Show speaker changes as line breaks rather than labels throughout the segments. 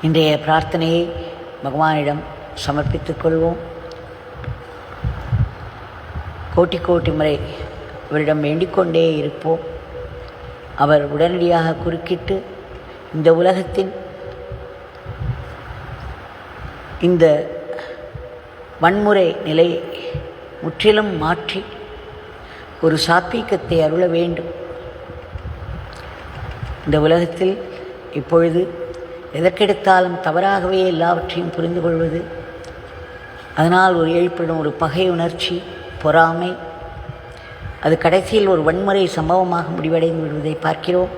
இன்றைய பிரார்த்தனையை பகவானிடம் சமர்ப்பித்துக் கொள்வோம். கோட்டி கோட்டி முறை அவரிடம் வேண்டிக்கொண்டே இருப்போம். அவர் உடனடியாக குறுக்கிட்டு இந்த உலகத்தின் இந்த வன்முறை நிலையை முற்றிலும் மாற்றி ஒரு சாத்வீகத்தை அருள வேண்டும். இந்த உலகத்தில் இப்பொழுது எதற்கெடுத்தாலும் தவறாகவே எல்லாவற்றையும் புரிந்து கொள்வது, அதனால் ஏற்படும் ஒரு பகை உணர்ச்சி, பொறாமை, அது கடைசியில் ஒரு வன்முறை சம்பவமாக முடிவடைந்து விடுவதை பார்க்கிறோம்.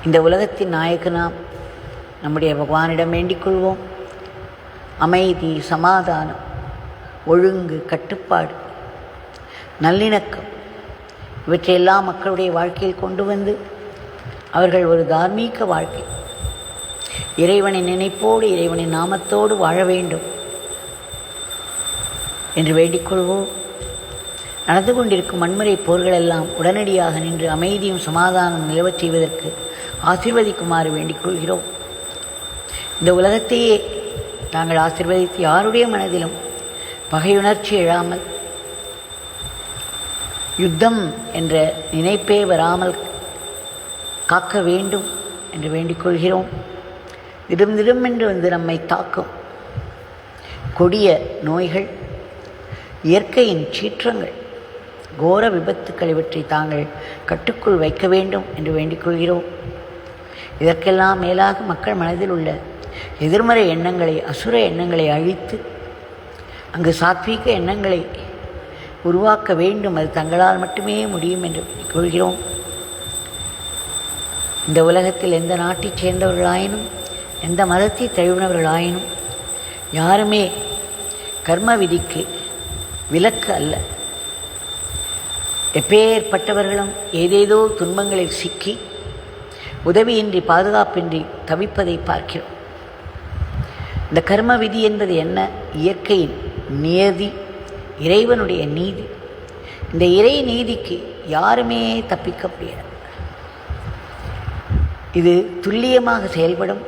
இந்த உலகத்தின் நாயகனாம் நம்முடைய பகவானிடம் வேண்டிக் கொள்வோம். அமைதி, சமாதானம், ஒழுங்கு, கட்டுப்பாடு, நல்லிணக்கம் இவற்றையெல்லாம் மக்களுடைய வாழ்க்கையில் கொண்டு வந்து அவர்கள் ஒரு தார்மீக வாழ்க்கை, இறைவனின் நினைப்போடு இறைவனின் நாமத்தோடு வாழ வேண்டும் என்று வேண்டிக்கொள்வோம். நடந்து கொண்டிருக்கும் வன்முறை போர்களெல்லாம் உடனடியாக நின்று அமைதியும் சமாதானம் நிலவச் செய்வதற்கு ஆசீர்வதிக்குமாறு வேண்டிக் கொள்கிறோம். இந்த உலகத்தையே நாங்கள் ஆசீர்வதித்து யாருடைய மனதிலும் பகையுணர்ச்சி எழாமல், யுத்தம் என்ற நினைப்பே வராமல் காக்க வேண்டும் என்று வேண்டிக் கொள்கிறோம். திடும் திடும் என்று வந்து நம்மை தாக்கும் கொடிய நோய்கள், இயற்கையின் சீற்றங்கள், கோர விபத்துக்கள் இவற்றை தாங்கள் கட்டுக்குள் வைக்க வேண்டும் என்று வேண்டிக் கொள்கிறோம். இதற்கெல்லாம் மேலாக மக்கள் மனதில் உள்ள எதிர்மறை எண்ணங்களை, அசுர எண்ணங்களை அழித்து அங்கு சாத்வீக எண்ணங்களை உருவாக்க வேண்டும். அது தங்களால் மட்டுமே முடியும் என்று கொள்கிறோம். இந்த உலகத்தில் எந்த நாட்டைச் சேர்ந்தவர்களாயினும் எந்த மதத்தை தழுவினவர்களாயினும் யாருமே கர்ம விதிக்கு விலக்கு அல்ல. எப்பேற்பட்டவர்களும் ஏதேதோ துன்பங்களில் சிக்கி உதவியின்றி, பாதுகாப்பின்றி தவிப்பதை பார்க்கிறோம். இந்த கர்ம விதி என்பது என்ன? இயற்கையின் நியதி, இறைவனுடைய நீதி. இந்த இறை நீதிக்கு யாருமே தப்பிக்க முடியாது. இது துல்லியமாக செயல்படும்,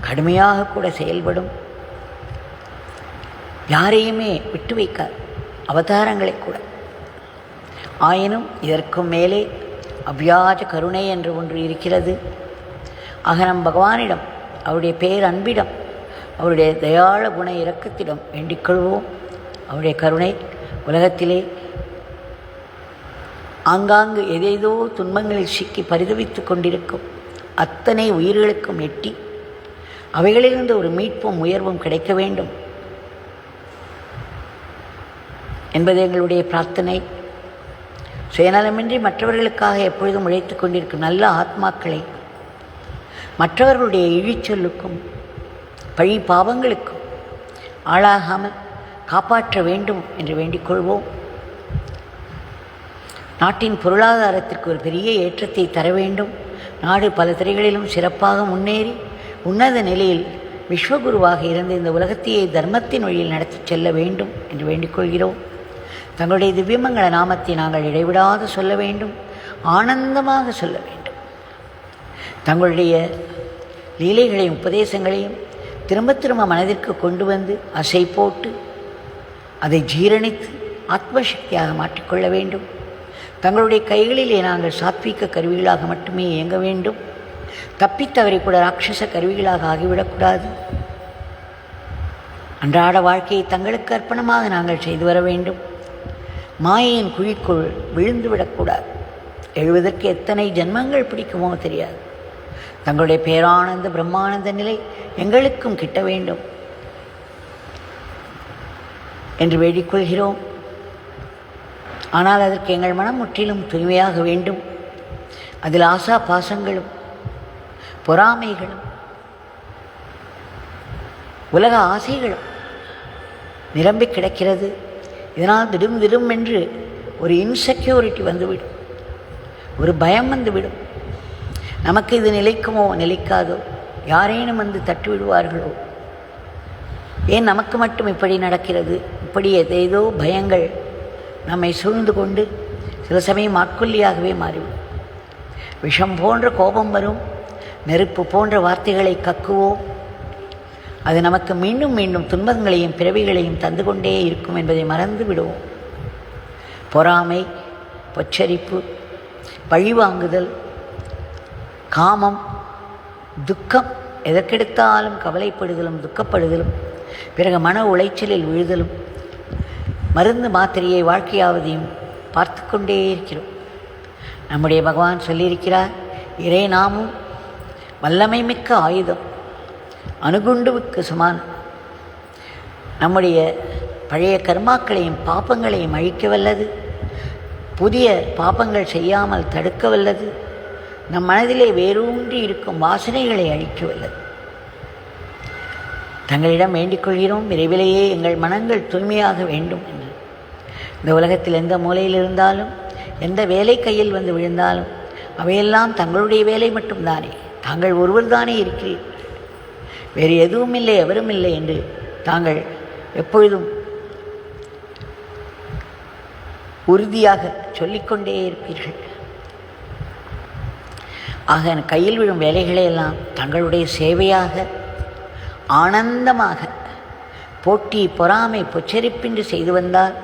கடுமையாக கூட செயல்படும், யாரையுமே விட்டு வைக்காது, அவதாரங்களை கூட. ஆயினும் இதற்கும் மேலே அவ்வியாஜ கருணை என்று ஒன்று இருக்கிறது. ஆக நம் பகவானிடம், அவருடைய பேரன்பிடம், அவருடைய தயாள குண இரக்கத்திடம் வேண்டிக்கொள்வோம். அவருடைய கருணை உலகத்திலே ஆங்காங்கு ஏதேதோ துன்பங்களில் சிக்கி பரிதவித்து கொண்டிருக்கும் அத்தனை உயிர்களுக்கும் எட்டி அவைகளிலிருந்து ஒரு மீட்பும் உயர்வும் கிடைக்க வேண்டும் என்பது எங்களுடைய பிரார்த்தனை. சுயநலமின்றி மற்றவர்களுக்காக எப்பொழுதும் உழைத்து கொண்டிருக்கும் நல்ல ஆத்மாக்களை மற்றவர்களுடைய இழிச்சொல்லுக்கும் பழி பாவங்களுக்கும் ஆளாகாமல் காப்பாற்ற வேண்டும் என்று வேண்டிக் கொள்வோம். நாட்டின் பொருளாதாரத்திற்கு ஒரு பெரிய ஏற்றத்தை தர வேண்டும். நாடு பல துறைகளிலும் சிறப்பாக முன்னேறி உன்னத நிலையில் விஸ்வகுருவாக இருந்த இந்த உலகத்தையே தர்மத்தின் வழியில் நடத்திச் செல்ல வேண்டும் என்று வேண்டிக் கொள்கிறோம். தங்களுடைய திவ்யமங்கள நாமத்தை நாங்கள் இடைவிடாது சொல்ல வேண்டும், ஆனந்தமாக சொல்ல வேண்டும். தங்களுடைய லீலைகளையும் உபதேசங்களையும் திரும்ப திரும்ப மனதிற்கு கொண்டு வந்து அசை போட்டு அதை ஜீரணித்து ஆத்மசக்தியாக மாற்றிக்கொள்ள வேண்டும். தங்களுடைய கைகளிலே நாங்கள் சாத்வீக கருவிகளாக மட்டுமே இயங்க வேண்டும். தப்பித்தவரை கூட ராட்சச கருவிகளாக ஆகிவிடக்கூடாது. அன்றாட வாழ்க்கையை தங்களுக்கு அர்ப்பணமாக நாங்கள் செய்து வர வேண்டும். மாயையின் குழிக்குள் விழுந்துவிடக்கூடாது. எழுவதற்கு எத்தனை ஜென்மங்கள் பிடிக்குமோ தெரியாது. தங்களுடைய பேரானந்த பிரம்மானந்த நிலை எங்களுக்கும் கிட்ட வேண்டும் என்று வேண்டிக்கொள்கிறோம். ஆனால் அதற்கு எங்கள் மனம் முற்றிலும் தூய்மையாக வேண்டும். அதில் ஆசா பாசங்களும் பொறாமைகளும் உலக ஆசைகளும் நிரம்பி கிடக்கிறது. இதனால் திடும் திடும் என்று ஒரு இன்செக்யூரிட்டி வந்துவிடும், ஒரு பயம் வந்துவிடும். நமக்கு இது நிலைக்குமோ நிலைக்காதோ, யாரேனும் வந்து தட்டி விடுவார்களோ, ஏன் நமக்கு மட்டும் இப்படி நடக்கிறது, இப்படி ஏதேதோ பயங்கள் நம்மை சூழ்ந்து கொண்டு சில சமயம் ஆட்கொல்லியாகவே மாறிவிடும். விஷம் போன்ற கோபம் வரும். நெருப்பு போன்ற வார்த்தைகளை கக்குவோம், அது நமக்கு மீண்டும் மீண்டும் துன்பங்களையும் பிறவிகளையும் தந்து கொண்டே இருக்கும் என்பதை மறந்து விடுவோம். பொறாமை, பொச்சரிப்பு, பழிவாங்குதல், காமம், துக்கம், எதற்கெடுத்தாலும் கவலைப்படுதலும் துக்கப்படுதலும், பிறகு மன உளைச்சலில் விழுதலும், மருந்து மாத்திரையை வாழ்க்கையாவதையும் பார்த்து கொண்டே இருக்கிறோம். நம்முடைய பகவான் சொல்லியிருக்கிறார், இறை நாமும் வல்லமை மிக்க ஆயுதம், அணுகுண்டுவுக்கு சமானம். நம்முடைய பழைய கர்மாக்களையும் பாப்பங்களையும் அழிக்க வல்லது, புதிய பாப்பங்கள் செய்யாமல் தடுக்க வல்லது, நம் மனதிலே வேரூன்றி இருக்கும் வாசனைகளை அழிக்க வல்லது. தங்களிடம் வேண்டிக் கொள்கிறோம், விரைவிலேயே எங்கள் மனங்கள் தூய்மையாக வேண்டும் என்று. இந்த உலகத்தில் எந்த மூலையில் இருந்தாலும், எந்த வேலை கையில் வந்து விழுந்தாலும், அவையெல்லாம் தங்களுடைய வேலை மட்டும்தானே, தாங்கள் ஒருவர் தானே இருக்கிறீர்கள், வேறு எதுவும் இல்லை எவரும் இல்லை என்று தாங்கள் எப்பொழுதும் உறுதியாக சொல்லிக்கொண்டே இருப்பீர்கள். ஆக கையில் விழும் வேலைகளையெல்லாம் தங்களுடைய சேவையாக ஆனந்தமாக போட்டி பொறாமை பொச்சரிப்பின்றி செய்து வந்தால்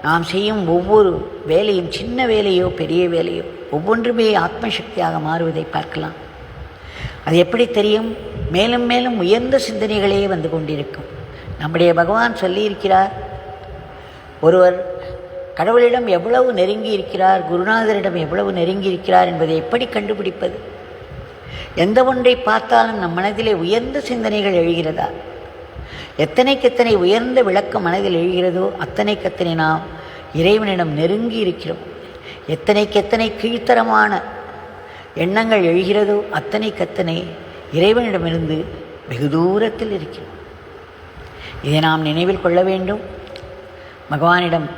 நாம் செய்யும் ஒவ்வொரு வேலையும், சின்ன வேலையோ பெரிய வேலையோ, ஒவ்வொன்றுமே ஆத்மசக்தியாக மாறுவதை பார்க்கலாம். அது எப்படி தெரியும்? மேலும் மேலும் உயர்ந்த சிந்தனைகளே வந்து கொண்டிருக்கும். நம்முடைய பகவான் சொல்லியிருக்கிறார், ஒருவர் கடவுளிடம் எவ்வளவு நெருங்கி இருக்கிறார், குருநாதரிடம் எவ்வளவு நெருங்கி இருக்கிறார் என்பதை எப்படி கண்டுபிடிப்பது? எந்த ஒன்றை பார்த்தாலும் நம் மனதிலே உயர்ந்த சிந்தனைகள் எழுகிறதா? எத்தனைக்கெத்தனை உயர்ந்த விளக்கம் மனதில் எழுகிறதோ அத்தனைக்கத்தனை நாம் இறைவனிடம் நெருங்கி இருக்கிறோம். எத்தனைக்கெத்தனை கீழ்த்தரமான எண்ணங்கள் எழுகிறதோ அத்தனைக்கத்தனை இறைவனிடமிருந்து வெகு தூரத்தில் இருக்கிறோம். இதை நாம் நினைவில் கொள்ள வேண்டும். பகவானிடம்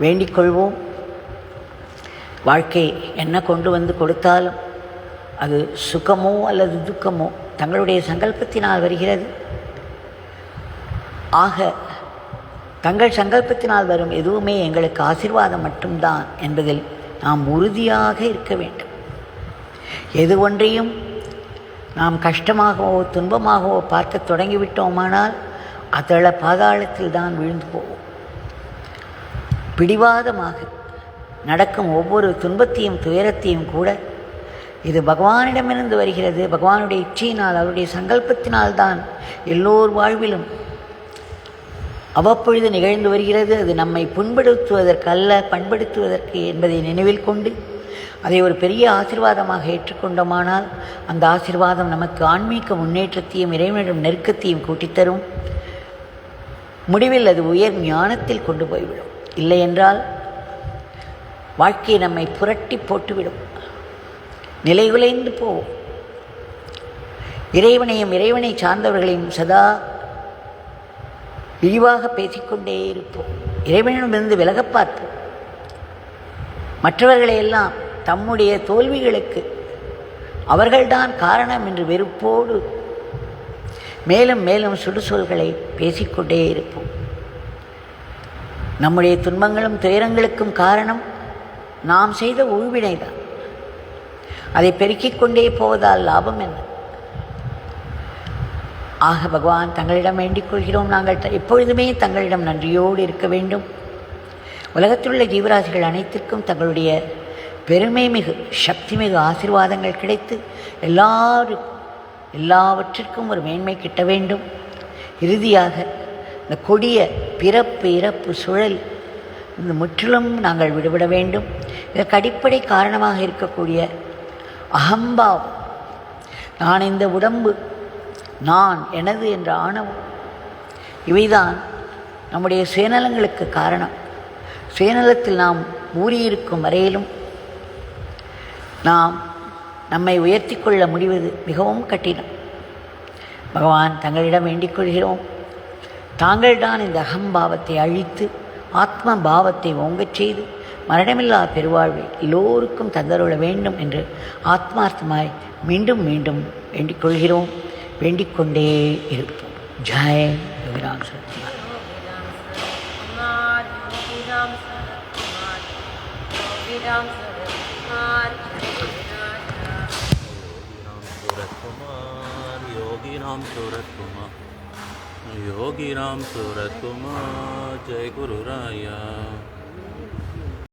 வேண்டிக் கொள்வோம். வாழ்க்கை என்ன கொண்டு வந்து கொடுத்தாலும் அது சுகமோ அல்லது துக்கமோ தங்களுடைய சங்கல்பத்தினால் வருகிறது. ஆக தங்கள் சங்கல்பத்தினால் வரும் எதுவுமே எங்களுக்கு ஆசீர்வாதம் மட்டும்தான் என்பதில் நாம் உறுதியாக இருக்க வேண்டும். எது ஒன்றையும் நாம் கஷ்டமாகவோ துன்பமாகவோ பார்க்க தொடங்கிவிட்டோமானால் அதள பாதாளத்தில் தான் விழுந்து போவோம். பிடிவாதமாக நடக்கும் ஒவ்வொரு துன்பத்தையும் துயரத்தையும் கூட இது பகவானிடமிருந்து வருகிறது, பகவானுடைய இச்சையினால் அவருடைய சங்கல்பத்தினால் தான் எல்லோர் வாழ்விலும் அவ்வப்பொழுது நிகழ்ந்து வருகிறது. அது நம்மை புண்படுத்துவதற்கு அல்ல, பண்படுத்துவதற்கு என்பதை நினைவில் கொண்டு அதை ஒரு பெரிய ஆசீர்வாதமாக ஏற்றுக்கொண்டோமானால் அந்த ஆசீர்வாதம் நமக்கு ஆன்மீக முன்னேற்றத்தையும் இறைவனிடம் நெருக்கத்தையும் கூட்டித்தரும். முடிவில் அது உயர் ஞானத்தில் கொண்டு போய்விடும். இல்லை என்றால் வாழ்க்கை நம்மை புரட்டி போட்டுவிடும், நிலைகுலைந்து போவோம். இறைவனையும் இறைவனை சார்ந்தவர்களையும் சதா இழிவாக பேசிக்கொண்டே இருப்போம். இறைவனிடமிருந்து விலகப் பார்ப்போம். மற்றவர்களையெல்லாம் தம்முடைய தோல்விகளுக்கு அவர்கள்தான் காரணம் என்று வெறுப்போடு மேலும் மேலும் சுடுசொல்களை பேசிக்கொண்டே இருப்போம். நம்முடைய துன்பங்களும் துயரங்களுக்கும் காரணம் நாம் செய்த உள்வினைதான். அதை பெருக்கிக் கொண்டே போவதால் லாபம் என்ன? ஆக பகவான் தங்களிடம் வேண்டிக் கொள்கிறோம், நாங்கள் எப்பொழுதுமே தங்களிடம் நன்றியோடு இருக்க வேண்டும். உலகத்தில் உள்ள ஜீவராசிகள் அனைத்திற்கும் தங்களுடைய பெருமை மிகு சக்தி மிகு ஆசீர்வாதங்கள் கிடைத்து எல்லாவற்றிற்கும் ஒரு மேன்மை கிட்ட வேண்டும். இறுதியாக இந்த கொடிய பிறப்பு இறப்பு சுழல் இந்த முற்றிலும் நாங்கள் விடுபட வேண்டும். இதற்கு அடிப்படை காரணமாக இருக்கக்கூடிய அகம்பாவம், நான் இந்த உடம்பு, நான் எனது என்ற ஆணவம், இவைதான் நம்முடைய சுயநலங்களுக்கு காரணம். சுயநலத்தில் நாம் ஊறியிருக்கும் வரையிலும் நாம் நம்மை உயர்த்தி கொள்ள முடிவது மிகவும் கடினம். பகவான் தங்களிடம் வேண்டிக் கொள்கிறோம், தாங்கள்தான் இந்த அகம்பாவத்தை அழித்து ஆத்ம பாவத்தை ஓங்கச் செய்து மரணமில்லா பெருவாழ்வை எல்லோருக்கும் தந்தருள வேண்டும் என்று ஆத்மார்த்தமாய் மீண்டும் மீண்டும் வேண்டிக் கொள்கிறோம். வேண்டிக் கொண்டே இருப்போம். ஜெய் யோகிராம் சரத்குமார்.
कुमार योगीराम सूरत कुमार, योगीराम सूरत कुमार, जय गुरु राया।